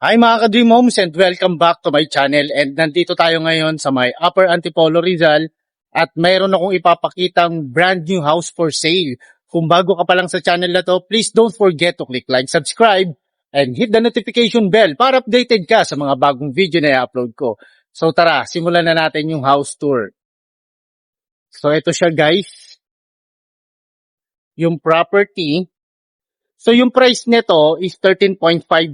Hi mga ka-Dream Homes and welcome back to my channel, and nandito tayo ngayon sa may Upper Antipolo, Rizal, at mayroon akong ipapakitang brand new house for sale. Kung bago ka pa lang sa channel na to, please don't forget to click like, subscribe, and hit the notification bell para updated ka sa mga bagong video na i-upload ko. So tara, simulan na natin yung house tour. So ito siya guys, yung property. So yung price nito is 13.5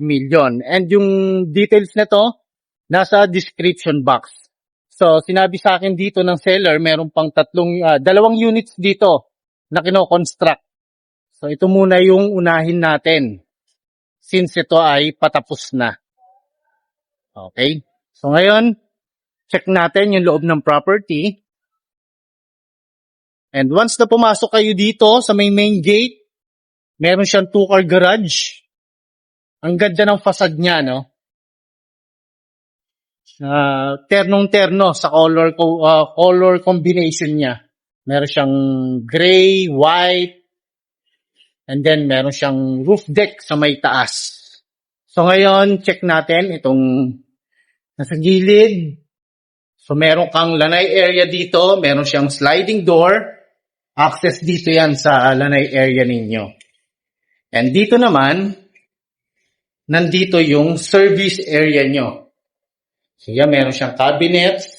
million, and yung details nito nasa description box. So sinabi sa akin dito ng seller, meron pang dalawang units dito na kino-construct. So ito muna yung unahin natin since ito ay patapos na. Okay? So ngayon, check natin yung loob ng property. And once na pumasok kayo dito sa may main gate, meron siyang 2-car garage. Ang ganda ng facade niya, no? Ternong-terno sa color combination niya. Meron siyang gray, white, and then meron siyang roof deck sa may taas. So ngayon, check natin itong nasa gilid. So meron kang lanay area dito, meron siyang sliding door. Access dito yan sa lanay area ninyo. And dito naman, nandito yung service area nyo. So yan, meron siyang cabinets.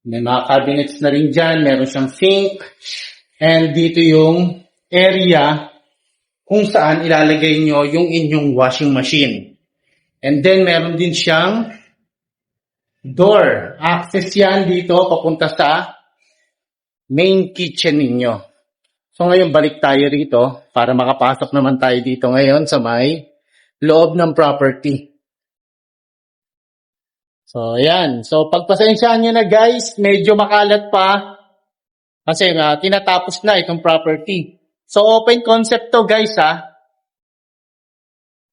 May mga cabinets na rin dyan. Meron siyang sink. And dito yung area kung saan ilalagay nyo yung inyong washing machine. And then meron din siyang door. Access yan dito papunta sa main kitchen ninyo. So ngayon balik tayo rito para makapasok naman tayo dito ngayon sa may loob ng property. So ayan. So pagpasensyaan nyo na guys, medyo makalat pa kasi tinatapos na itong property. So open concept to guys ha.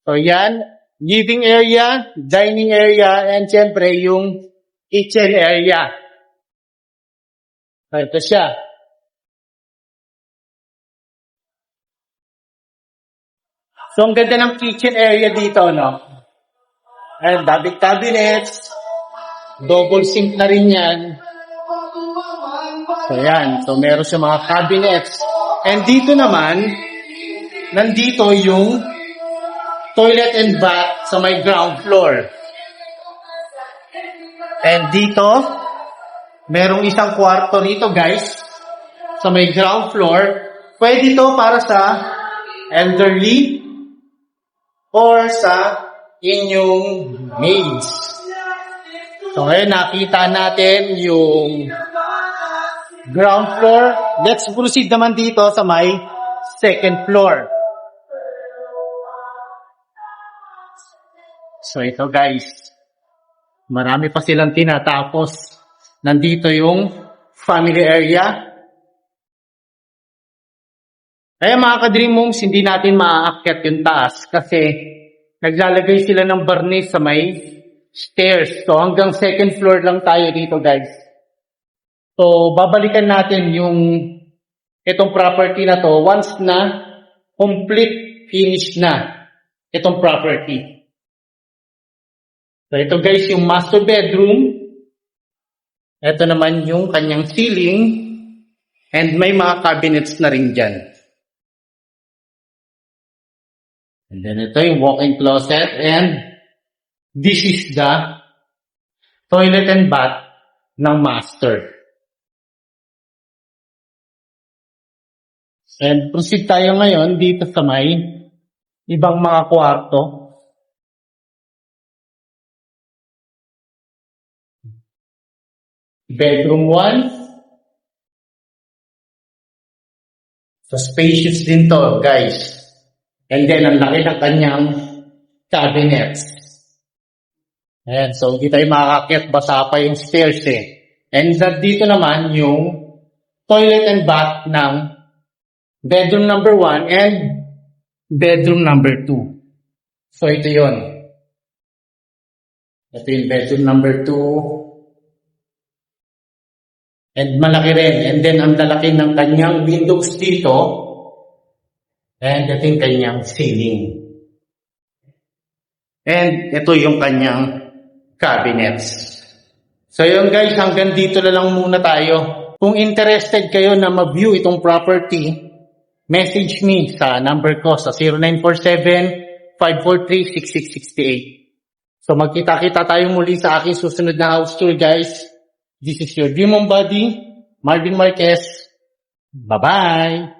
So yan, living area, dining area, and syempre yung kitchen area. So ito siya. So, ang ganda ng kitchen area dito, no? And double cabinets, double sink na rin yan. So, yan. So, meron siya mga cabinets. And dito naman, nandito yung toilet and bath sa may ground floor. And dito, merong isang kwarto rito, guys, sa may ground floor. Pwede ito para sa elderly, or sa inyong maids. So ngayon nakita natin yung ground floor. Let's proceed naman dito sa may second floor. So ito guys, marami pa silang tinatapos. Nandito yung family area. Kaya mga ka-Dream Homes, hindi natin maaakyat yung taas kasi naglalagay sila ng barnis sa may stairs. So hanggang second floor lang tayo dito guys. So babalikan natin yung itong property na to once na complete finish na itong property. So ito guys yung master bedroom. Ito naman yung kanyang ceiling and may mga cabinets na rin dyan. And then ito yung walk-in closet, and this is the toilet and bath ng master. And proceed tayo ngayon dito sa may ibang mga kwarto. Bedroom 1. So spacious din to guys. And then, ang laki ng kanyang cabinets. Ayan, so hindi tayo makakakyat, basa pa yung stairs eh. And dito naman yung toilet and bath ng bedroom number 1 and bedroom number 2. So ito yon. Ito yung bedroom number 2. And malaki rin. And then, ang lalaki ng kanyang windows dito. And ito yung kanyang ceiling. And ito yung kanyang cabinets. So yun guys, hanggang dito na lang muna tayo. Kung interested kayo na ma-view itong property, message me sa number ko sa 0947-543-6668. So magkita-kita tayo muli sa aking susunod na house tour guys. This is your Dream On Buddy, Marvin Marquez. Bye-bye!